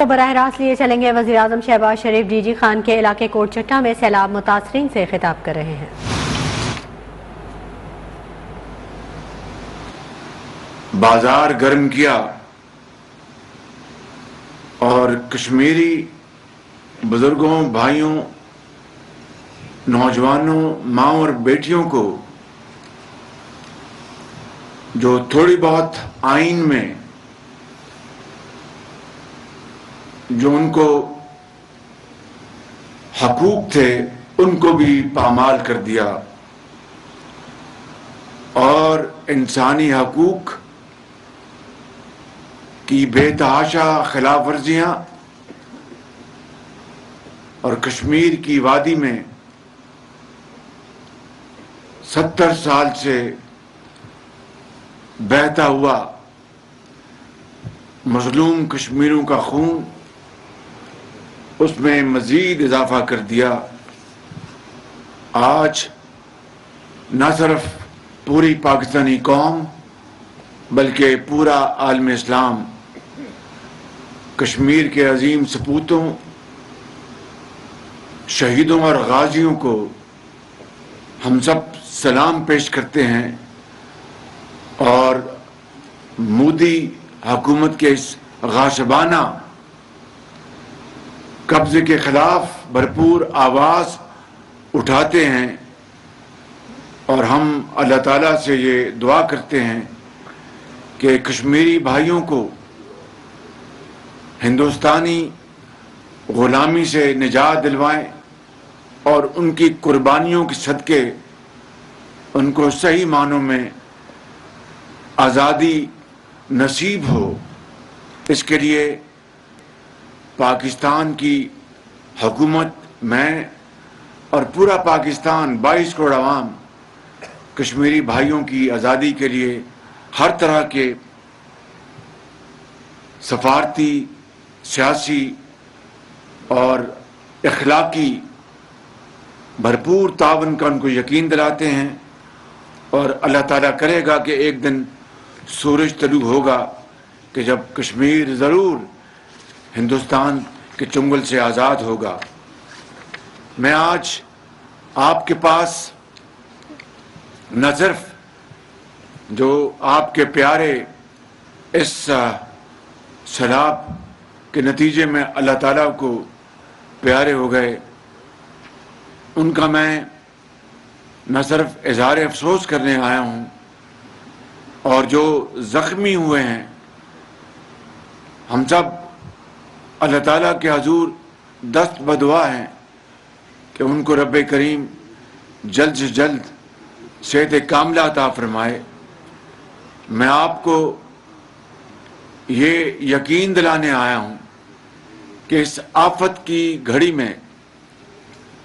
تو براہ راست لیے چلیں گے۔ وزیر اعظم شہباز شریف ڈی جی خان کے علاقے کوٹ چٹا میں سیلاب متاثرین سے خطاب کر رہے ہیں۔ بازار گرم کیا اور کشمیری بزرگوں، بھائیوں، نوجوانوں، ماں اور بیٹیوں کو جو تھوڑی بہت آئین میں جو ان کو حقوق تھے ان کو بھی پامال کر دیا، اور انسانی حقوق کی بے تحاشا خلاف ورزیاں اور کشمیر کی وادی میں 70 سال سے بہتا ہوا مظلوم کشمیریوں کا خون، اس میں مزید اضافہ کر دیا۔ آج نہ صرف پوری پاکستانی قوم بلکہ پورا عالم اسلام کشمیر کے عظیم سپوتوں، شہیدوں اور غازیوں کو ہم سب سلام پیش کرتے ہیں، اور مودی حکومت کے اس غاصبانہ قبضے کے خلاف بھرپور آواز اٹھاتے ہیں، اور ہم اللہ تعالیٰ سے یہ دعا کرتے ہیں کہ کشمیری بھائیوں کو ہندوستانی غلامی سے نجات دلوائیں، اور ان کی قربانیوں کے صدقے ان کو صحیح معنوں میں آزادی نصیب ہو۔ اس کے لیے پاکستان کی حکومت، میں اور پورا پاکستان 22 کروڑ عوام کشمیری بھائیوں کی آزادی کے لیے ہر طرح کے سفارتی، سیاسی اور اخلاقی بھرپور تعاون کا ان کو یقین دلاتے ہیں، اور اللہ تعالیٰ کرے گا کہ ایک دن سورج طلوع ہوگا کہ جب کشمیر ضرور ہندوستان کے چنگل سے آزاد ہوگا۔ میں آج آپ کے پاس نہ صرف جو آپ کے پیارے اس سیلاب کے نتیجے میں اللہ تعالیٰ کو پیارے ہو گئے، ان کا میں نہ صرف اظہار افسوس کرنے آیا ہوں، اور جو زخمی ہوئے ہیں ہم سب اللہ تعالیٰ کے حضور دست بدعا ہیں کہ ان کو رب کریم جلد سے جلد صحت کاملہ عطا فرمائے۔ میں آپ کو یہ یقین دلانے آیا ہوں کہ اس آفت کی گھڑی میں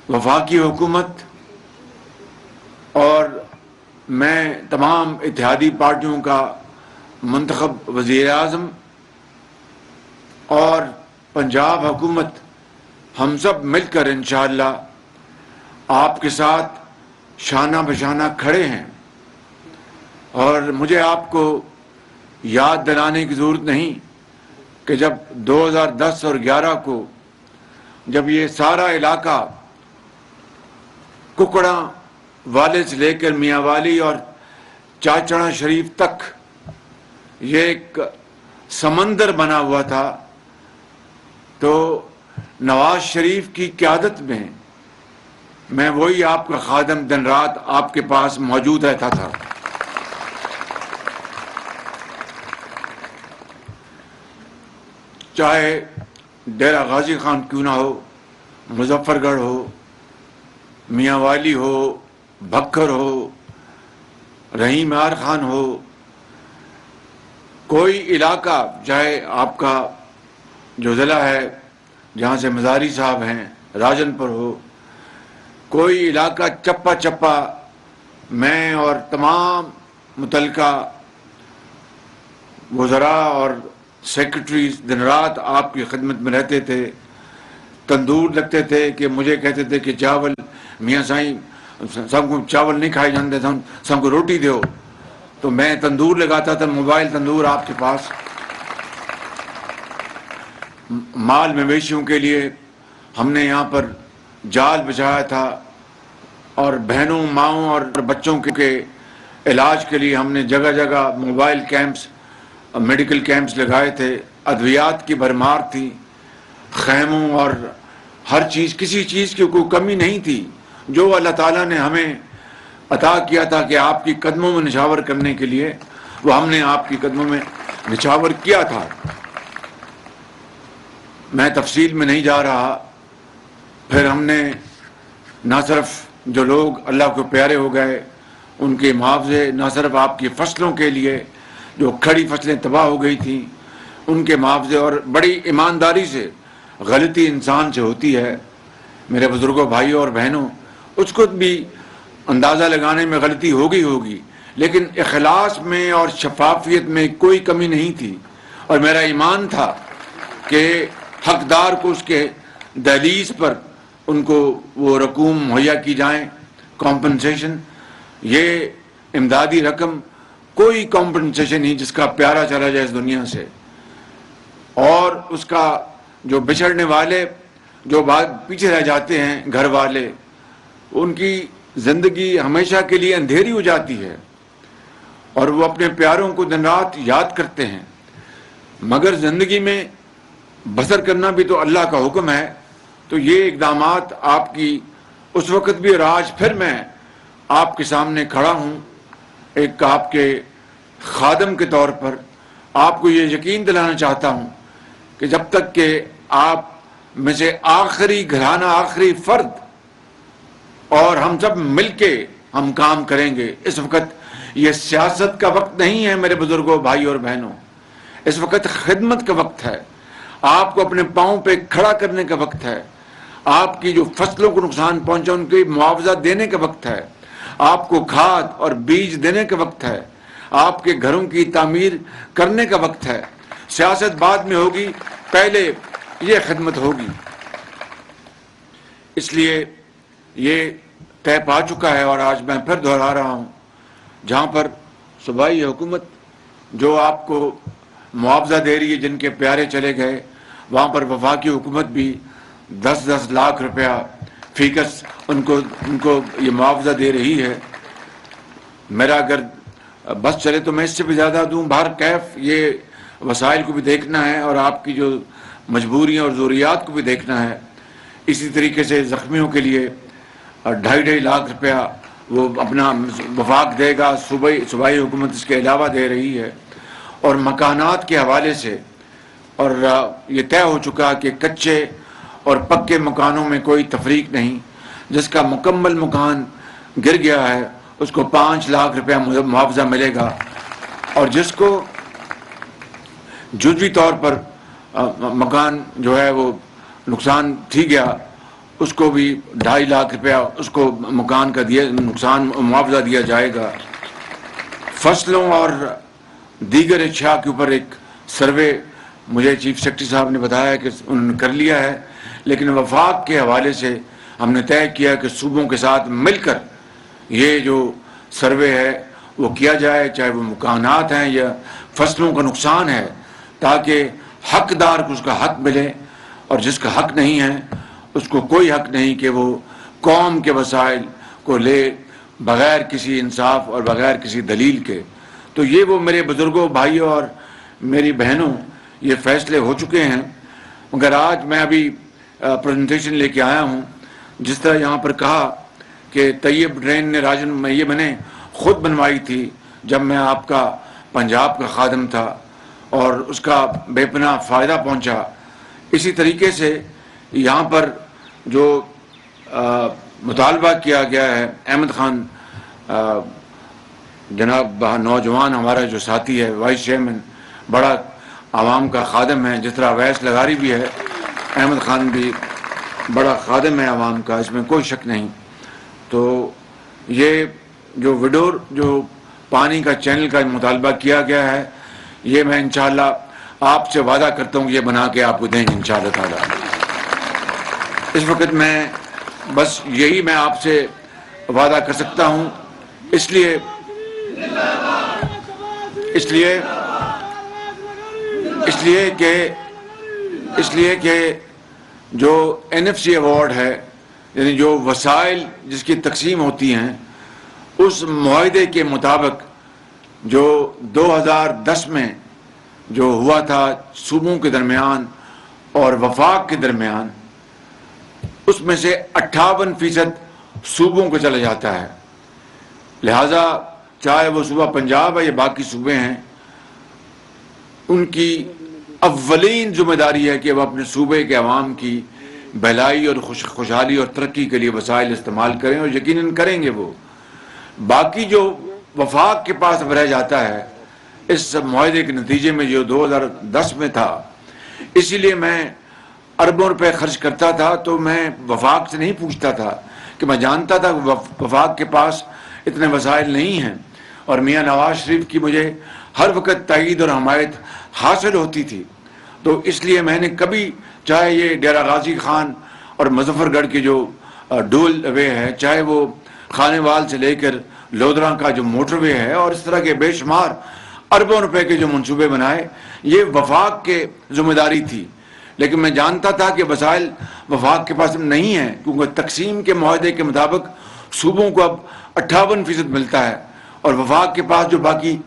وفاقی حکومت اور میں تمام اتحادی پارٹیوں کا منتخب وزیر اعظم اور پنجاب حکومت، ہم سب مل کر انشاءاللہ آپ کے ساتھ شانہ بشانہ کھڑے ہیں، اور مجھے آپ کو یاد دلانے کی ضرورت نہیں کہ جب 2010 اور 2011 کو جب یہ سارا علاقہ ککڑا والے سے لے کر میاں والی اور چاچڑا شریف تک یہ ایک سمندر بنا ہوا تھا، تو نواز شریف کی قیادت میں وہی آپ کا خادم دن رات آپ کے پاس موجود رہتا تھا۔ چاہے ڈیرہ غازی خان کیوں نہ ہو، مظفر گڑھ ہو، میاں والی ہو، بھکر ہو، رحیم یار خان ہو، کوئی علاقہ، چاہے آپ کا جو ضلع ہے جہاں سے مزاری صاحب ہیں راجن پر ہو، کوئی علاقہ چپا چپا میں اور تمام متعلقہ وزراء اور سیکرٹریز دن رات آپ کی خدمت میں رہتے تھے، تندور لگتے تھے کہ مجھے کہتے تھے کہ چاول میاں سائیں سب کو چاول نہیں کھائے جانتے تھے، سب کو روٹی دو، تو میں تندور لگاتا تھا، موبائل تندور آپ کے پاس، مال مویشیوں کے لیے ہم نے یہاں پر جال بچھایا تھا، اور بہنوں، ماؤں اور بچوں کے علاج کے لیے ہم نے جگہ جگہ موبائل کیمپس، میڈیکل کیمپس لگائے تھے، ادویات کی بھرمار تھی، خیموں اور ہر چیز، کسی چیز کی کوئی کمی نہیں تھی جو اللہ تعالیٰ نے ہمیں عطا کیا تھا کہ آپ کی قدموں میں نچھاور کرنے کے لیے، وہ ہم نے آپ کی قدموں میں نچھاور کیا تھا۔ میں تفصیل میں نہیں جا رہا۔ پھر ہم نے نہ صرف جو لوگ اللہ کو پیارے ہو گئے ان کے معاوضے، نہ صرف آپ کی فصلوں کے لیے جو کھڑی فصلیں تباہ ہو گئی تھیں ان کے معاوضے، اور بڑی ایمانداری سے، غلطی انسان سے ہوتی ہے میرے بزرگوں، بھائیوں اور بہنوں، اس کو بھی اندازہ لگانے میں غلطی ہوگی، لیکن اخلاص میں اور شفافیت میں کوئی کمی نہیں تھی، اور میرا ایمان تھا کہ حقدار کو اس کے دہلیز پر ان کو وہ رقوم مہیا کی جائیں، کمپنسیشن۔ یہ امدادی رقم کوئی کمپنسیشن نہیں جس کا پیارا چلا جائے اس دنیا سے، اور اس کا جو بچھڑنے والے، جو پیچھے رہ جاتے ہیں، گھر والے، ان کی زندگی ہمیشہ کے لیے اندھیری ہو جاتی ہے، اور وہ اپنے پیاروں کو دن رات یاد کرتے ہیں۔ مگر زندگی میں بسر کرنا بھی تو اللہ کا حکم ہے، تو یہ اقدامات آپ کی اس وقت بھی، اور آج پھر میں آپ کے سامنے کھڑا ہوں ایک آپ کے خادم کے طور پر، آپ کو یہ یقین دلانا چاہتا ہوں کہ جب تک کہ آپ میں سے آخری گھرانہ، آخری فرد اور ہم سب مل کے ہم کام کریں گے۔ اس وقت یہ سیاست کا وقت نہیں ہے میرے بزرگوں، بھائی اور بہنوں، اس وقت خدمت کا وقت ہے، آپ کو اپنے پاؤں پہ کھڑا کرنے کا وقت ہے، آپ کی جو فصلوں کو نقصان پہنچا ان کے معاوضہ دینے کا وقت ہے، آپ کو کھاد اور بیج دینے کا وقت ہے، آپ کے گھروں کی تعمیر کرنے کا وقت ہے۔ سیاست بعد میں ہوگی، پہلے یہ خدمت ہوگی۔ اس لیے یہ طے پا چکا ہے، اور آج میں پھر دہرا رہا ہوں، جہاں پر صوبائی حکومت جو آپ کو معاوضہ دے رہی ہے، جن کے پیارے چلے گئے، وہاں پر وفاقی حکومت بھی 10-10 لاکھ روپیہ فی کس ان کو یہ معاوضہ دے رہی ہے۔ میرا اگر بس چلے تو میں اس سے بھی زیادہ دوں، بہر کیف یہ وسائل کو بھی دیکھنا ہے، اور آپ کی جو مجبوریاں اور ضروریات کو بھی دیکھنا ہے۔ اسی طریقے سے زخمیوں کے لیے 2.5 لاکھ روپیہ وہ اپنا وفاق دے گا، صوبائی حکومت اس کے علاوہ دے رہی ہے۔ اور مکانات کے حوالے سے، اور یہ طے ہو چکا کہ کچے اور پکے مکانوں میں کوئی تفریق نہیں، جس کا مکمل مکان گر گیا ہے اس کو 5 لاکھ روپیہ معاوضہ ملے گا، اور جس کو جزوی طور پر مکان جو ہے وہ نقصان تھی گیا، اس کو بھی 2.5 لاکھ روپیہ اس کو مکان کا نقصان معاوضہ دیا جائے گا۔ فصلوں اور دیگر اشیاء کے اوپر ایک سروے مجھے چیف سیکرٹری صاحب نے بتایا کہ انہوں نے کر لیا ہے، لیکن وفاق کے حوالے سے ہم نے طے کیا کہ صوبوں کے ساتھ مل کر یہ جو سروے ہے وہ کیا جائے، چاہے وہ مکانات ہیں یا فصلوں کا نقصان ہے، تاکہ حقدار کو اس کا حق ملے، اور جس کا حق نہیں ہے اس کو کوئی حق نہیں کہ وہ قوم کے وسائل کو لے بغیر کسی انصاف اور بغیر کسی دلیل کے۔ تو یہ وہ میرے بزرگوں، بھائیوں اور میری بہنوں، یہ فیصلے ہو چکے ہیں۔ مگر آج میں ابھی پریزنٹیشن لے کے آیا ہوں، جس طرح یہاں پر کہا کہ طیب ٹرین نے یہ میں نے خود بنوائی تھی جب میں آپ کا پنجاب کا خادم تھا، اور اس کا بے پناہ فائدہ پہنچا۔ اسی طریقے سے یہاں پر جو مطالبہ کیا گیا ہے، احمد خان جناب نوجوان ہمارا جو ساتھی ہے، وائس چیئرمین، بڑا عوام کا خادم ہے، جس طرح ویس لغاری بھی ہے، احمد خان بھی بڑا خادم ہے عوام کا، اس میں کوئی شک نہیں۔ تو یہ جو وڈور جو پانی کا چینل کا مطالبہ کیا گیا ہے، یہ میں انشاءاللہ آپ سے وعدہ کرتا ہوں کہ یہ بنا کے آپ کو دیں گے انشاءاللہ تعالی۔ اس وقت میں بس یہی میں آپ سے وعدہ کر سکتا ہوں، اس لیے کہ اس لیے کہ جو NFC ایوارڈ ہے، یعنی جو وسائل جس کی تقسیم ہوتی ہیں، اس معاہدے کے مطابق جو 2010 میں جو ہوا تھا صوبوں کے درمیان اور وفاق کے درمیان، اس میں سے 58% صوبوں کو چلا جاتا ہے. لہذا چاہے وہ صوبہ پنجاب ہے یا باقی صوبے ہیں، ان کی اولین ذمہ داری ہے کہ وہ اپنے صوبے کے عوام کی بھلائی اور خوشحالی اور ترقی کے لیے وسائل استعمال کریں، اور یقیناً کریں گے وہ. باقی جو وفاق کے پاس اب رہ جاتا ہے اس معاہدے کے نتیجے میں جو 2010 میں تھا، اسی لیے میں اربوں روپے خرچ کرتا تھا تو میں وفاق سے نہیں پوچھتا تھا، کہ میں جانتا تھا کہ وفاق کے پاس اتنے وسائل نہیں ہیں، اور میاں نواز شریف کی مجھے ہر وقت تائید اور حمایت حاصل ہوتی تھی. تو اس لیے میں نے کبھی، چاہے یہ ڈیرہ غازی خان اور مظفر گڑھ کے جو ڈول وے ہے، چاہے وہ خانے وال سے لے کر لودھراں کا جو موٹر وے ہے، اور اس طرح کے بے شمار اربوں روپے کے جو منصوبے بنائے، یہ وفاق کے ذمہ داری تھی. لیکن میں جانتا تھا کہ وسائل وفاق کے پاس نہیں ہیں، کیونکہ تقسیم کے معاہدے کے مطابق صوبوں کو اب 58% ملتا ہے، اور وفاق کے پاس جو باقی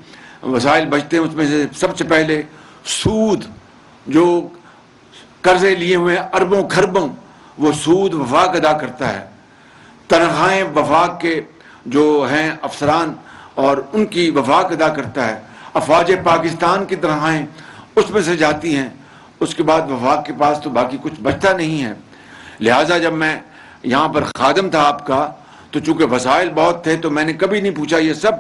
وسائل بچتے ہیں اس میں سے سب سے پہلے سود، جو قرضے لیے ہوئے اربوں کھربوں، وہ سود وفاق ادا کرتا ہے. تنخواہیں وفاق کے جو ہیں افسران اور ان کی وفاق ادا کرتا ہے. افواج پاکستان کی تنخواہیں اس میں سے جاتی ہیں. اس کے بعد وفاق کے پاس تو باقی کچھ بچتا نہیں ہے. لہٰذا جب میں یہاں پر خادم تھا آپ کا، تو چونکہ وسائل بہت تھے تو میں نے کبھی نہیں پوچھا. یہ سب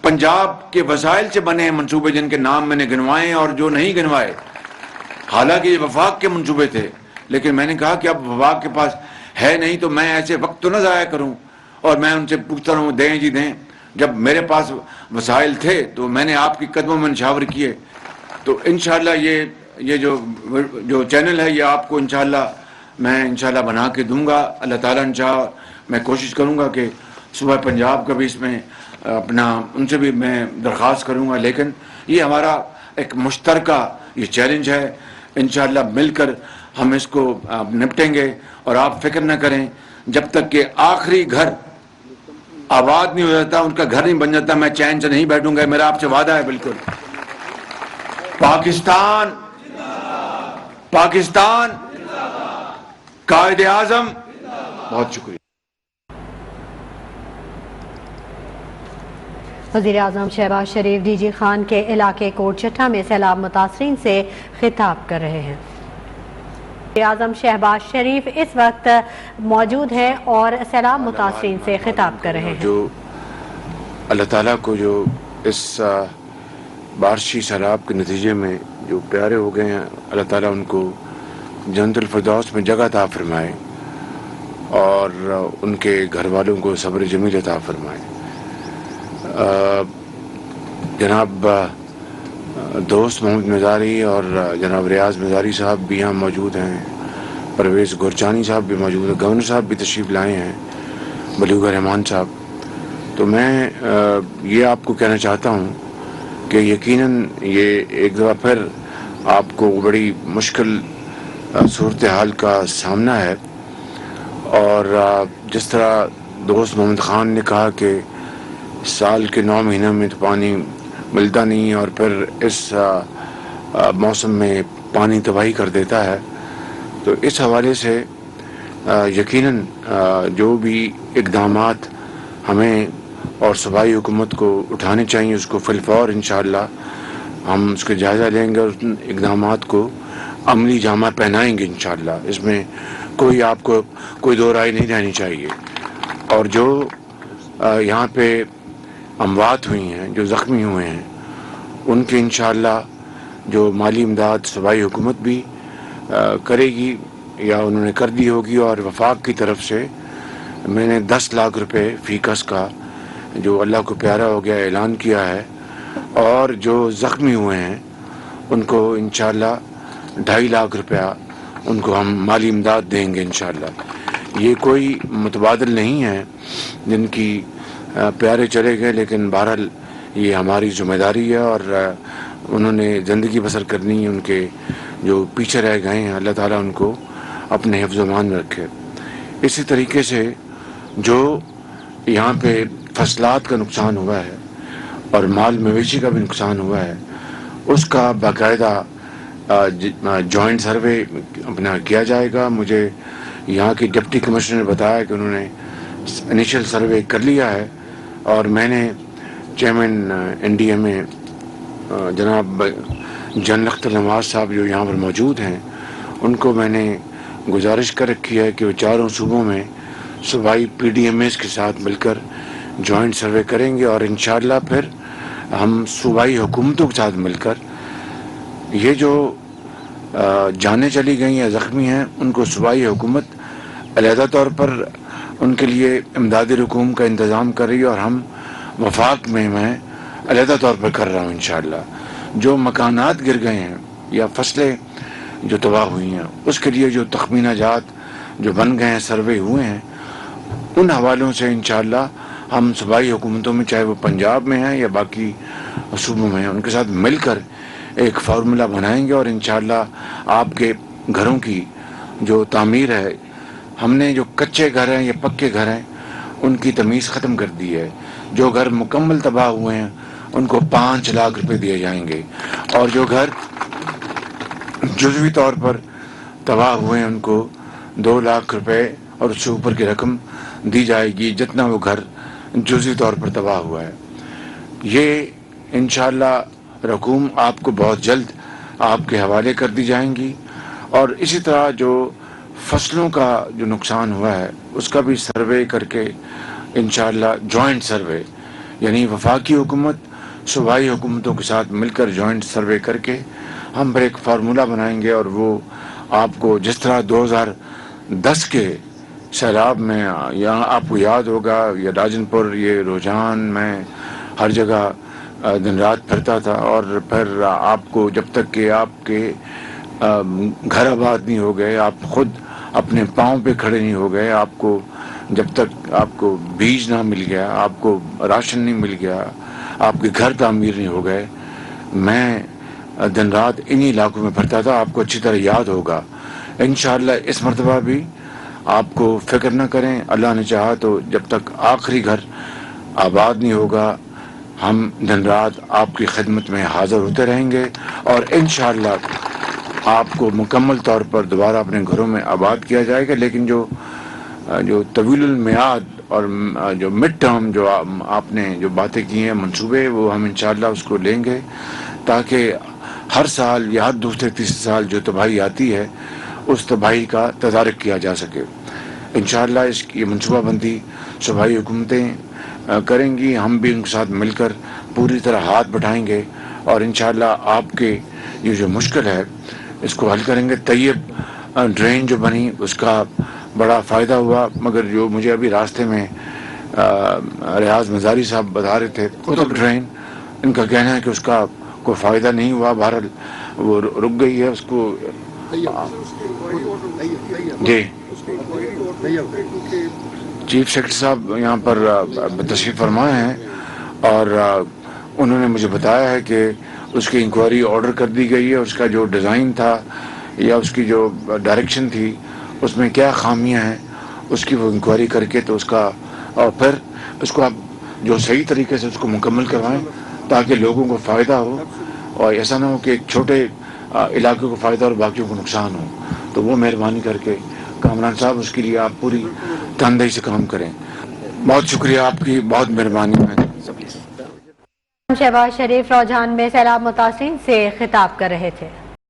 پنجاب کے وسائل سے بنے ہیں منصوبے، جن کے نام میں نے گنوائے اور جو نہیں گنوائے، حالانکہ یہ وفاق کے منصوبے تھے. لیکن میں نے کہا کہ اب وفاق کے پاس ہے نہیں تو میں ایسے وقت تو نہ ضائع کروں، اور میں ان سے پوچھتا رہوں دیں جی دیں. جب میرے پاس وسائل تھے تو میں نے آپ کے قدموں میں نشاور کیے. تو انشاءاللہ یہ جو چینل ہے یہ آپ کو انشاءاللہ میں انشاءاللہ بنا کے دوں گا. اللہ تعالیٰ انشاء میں کوشش کروں گا کہ صوبہ پنجاب کا بھی اس میں اپنا ان سے بھی میں درخواست کروں گا. لیکن یہ ہمارا ایک مشترکہ یہ چیلنج ہے. انشاءاللہ مل کر ہم اس کو نپٹیں گے. اور آپ فکر نہ کریں، جب تک کہ آخری گھر آباد نہیں ہو جاتا، ان کا گھر نہیں بن جاتا، میں چین سے نہیں بیٹھوں گا. میرا آپ سے وعدہ ہے. بالکل. پاکستان قائد اعظم. بہت شکریہ. وزیر اعظم شہباز شریف ڈی جی خان کے علاقے کوٹ چٹھا میں سیلاب متاثرین سے خطاب کر رہے ہیں. وزیر اعظم شہباز شریف اس وقت موجود ہیں اور سیلاب متاثرین سے خطاب کر رہے ہیں. جو اللہ تعالیٰ کو جو اس بارشی سیلاب کے نتیجے میں جو پیارے ہو گئے ہیں، اللہ تعالیٰ ان کو جنت الفردوس میں جگہ عطا فرمائے، اور ان کے گھر والوں کو صبر جمیل عطا فرمائے. جناب دوست محمد مزاری اور جناب ریاض مزاری صاحب بھی یہاں موجود ہیں. پرویز گورچانی صاحب بھی موجود ہیں. گورنر صاحب بھی تشریف لائے ہیں، بلوغ رحمان صاحب. تو میں یہ آپ کو کہنا چاہتا ہوں کہ یقیناً یہ ایک دفعہ پھر آپ کو بڑی مشکل صورتحال کا سامنا ہے. اور جس طرح دوست محمد خان نے کہا کہ سال کے 9 مہینوں میں تو پانی ملتا نہیں، اور پھر اس موسم میں پانی تباہی کر دیتا ہے. تو اس حوالے سے یقیناً جو بھی اقدامات ہمیں اور صوبائی حکومت کو اٹھانے چاہیے، اس کو فی الفور انشاءاللہ ہم اس کے جائزہ لیں گے اور ان اقدامات کو عملی جامہ پہنائیں گے انشاءاللہ. اس میں کوئی آپ کو کوئی دو رائے نہیں رہنی چاہیے. اور جو یہاں پہ اموات ہوئی ہیں، جو زخمی ہوئے ہیں، ان کے انشاءاللہ جو مالی امداد صوبائی حکومت بھی کرے گی یا انہوں نے کر دی ہوگی. اور وفاق کی طرف سے میں نے 10 لاکھ روپے فی کس کا جو اللہ کو پیارا ہو گیا اعلان کیا ہے. اور جو زخمی ہوئے ہیں ان کو انشاءاللہ 2.5 لاکھ روپیہ ان کو ہم مالی امداد دیں گے انشاءاللہ. یہ کوئی متبادل نہیں ہے جن کی پیارے چلے گئے، لیکن بہرحال یہ ہماری ذمہ داری ہے، اور انہوں نے زندگی بسر کرنی ہے. ان کے جو پیچھے رہ گئے ہیں اللہ تعالیٰ ان کو اپنے حفظ و امان میں رکھے. اسی طریقے سے جو یہاں پہ فصلات کا نقصان ہوا ہے اور مال مویشی کا بھی نقصان ہوا ہے اس کا باقاعدہ جوائنٹ سروے اپنا کیا جائے گا. مجھے یہاں کی ڈپٹی کمشنر نے بتایا کہ انہوں نے انیشل سروے کر لیا ہے اور میں نے چیئرمین این ڈی ایم اے جناب جنرل اختر نواز صاحب جو یہاں پر موجود ہیں ان کو میں نے گزارش کر رکھی ہے کہ وہ چاروں صوبوں میں صوبائی پی ڈی ایم ایس کے ساتھ مل کر جوائنٹ سروے کریں گے اور انشاءاللہ پھر ہم صوبائی حکومتوں کے ساتھ مل کر یہ جو جانیں چلی گئی یا زخمی ہیں ان کو صوبائی حکومت علیحدہ طور پر ان کے لیے امدادی رقوم کا انتظام کر رہی ہے اور ہم وفاق میں علیحدہ طور پر کر رہا ہوں انشاءاللہ. جو مکانات گر گئے ہیں یا فصلیں جو تباہ ہوئی ہیں اس کے لیے جو تخمینہ جات جو بن گئے ہیں سروے ہوئے ہیں ان حوالوں سے انشاءاللہ ہم صوبائی حکومتوں میں چاہے وہ پنجاب میں ہیں یا باقی صوبوں میں ہیں ان کے ساتھ مل کر ایک فارمولہ بنائیں گے اور انشاءاللہ آپ کے گھروں کی جو تعمیر ہے ہم نے جو کچے گھر ہیں یا پکے گھر ہیں ان کی تمیز ختم کر دی ہے. جو گھر مکمل تباہ ہوئے ہیں ان کو 5 لاکھ روپے دیے جائیں گے اور جو گھر جزوی طور پر تباہ ہوئے ہیں ان کو 2 لاکھ روپے اور اس سے اوپر کی رقم دی جائے گی جتنا وہ گھر جزوی طور پر تباہ ہوا ہے. یہ انشاءاللہ رقوم آپ کو بہت جلد آپ کے حوالے کر دی جائیں گی اور اسی طرح جو فصلوں کا جو نقصان ہوا ہے اس کا بھی سروے کر کے انشاءاللہ جوائنٹ سروے یعنی وفاقی حکومت صوبائی حکومتوں کے ساتھ مل کر جوائنٹ سروے کر کے ہم پھر ایک فارمولہ بنائیں گے اور وہ آپ کو جس طرح 2010 کے سیلاب میں یہاں آپ کو یاد ہوگا یا راجن پور یہ رجحان میں ہر جگہ دن رات پھرتا تھا اور پھر آپ کو جب تک کہ آپ کے گھر آباد نہیں ہو گئے آپ خود اپنے پاؤں پہ کھڑے نہیں ہو گئے آپ کو جب تک آپ کو بیج نہ مل گیا آپ کو راشن نہیں مل گیا آپ کے گھر تعمیر نہیں ہو گئے میں دن رات انہی علاقوں میں پھرتا تھا. آپ کو اچھی طرح یاد ہوگا. انشاءاللہ اس مرتبہ بھی آپ کو فکر نہ کریں اللہ نے چاہا تو جب تک آخری گھر آباد نہیں ہوگا ہم دن رات آپ کی خدمت میں حاضر ہوتے رہیں گے اور انشاءاللہ آپ کو مکمل طور پر دوبارہ اپنے گھروں میں آباد کیا جائے گا. لیکن جو طویل المیعاد اور جو مڈ ٹرم جو آپ نے جو باتیں کی ہیں منصوبے وہ ہم انشاءاللہ اس کو لیں گے تاکہ ہر سال یا ہر دوسرے تیسرے سال جو تباہی آتی ہے اس تباہی کا تدارک کیا جا سکے. انشاءاللہ اس کی منصوبہ بندی صوبائی حکومتیں کریں گی ہم بھی ان کے ساتھ مل کر پوری طرح ہاتھ بٹھائیں گے اور انشاءاللہ آپ کے یہ جو مشکل ہے اس کو حل کریں گے. طیب ڈرین جو بنی اس کا بڑا فائدہ ہوا مگر جو مجھے ابھی راستے میں ریاض مزاری صاحب بتا رہے تھے قطب ڈرین ان کا کہنا ہے کہ اس کا کوئی فائدہ نہیں ہوا بہرحال وہ رک گئی ہے اس کو جی چیف سیکرٹری صاحب یہاں پر تشریف فرمائے ہیں اور انہوں نے مجھے بتایا ہے کہ اس کی انکوائری آرڈر کر دی گئی ہے. اس کا جو ڈیزائن تھا یا اس کی جو ڈائریکشن تھی اس میں کیا خامیاں ہیں اس کی وہ انکوائری کر کے تو اس کا اور پھر اس کو آپ جو صحیح طریقے سے اس کو مکمل کروائیں تاکہ لوگوں کو فائدہ ہو اور ایسا نہ ہو کہ ایک چھوٹے علاقے کو فائدہ اور باقیوں کو نقصان ہو. تو وہ مہربانی کر کے کامران صاحب اس کے لیے آپ پوری تندہی سے کام کریں. بہت شکریہ آپ کی بہت مہربانی. شہباز شریف روجان میں سیلاب متاثرین سے خطاب کر رہے تھے.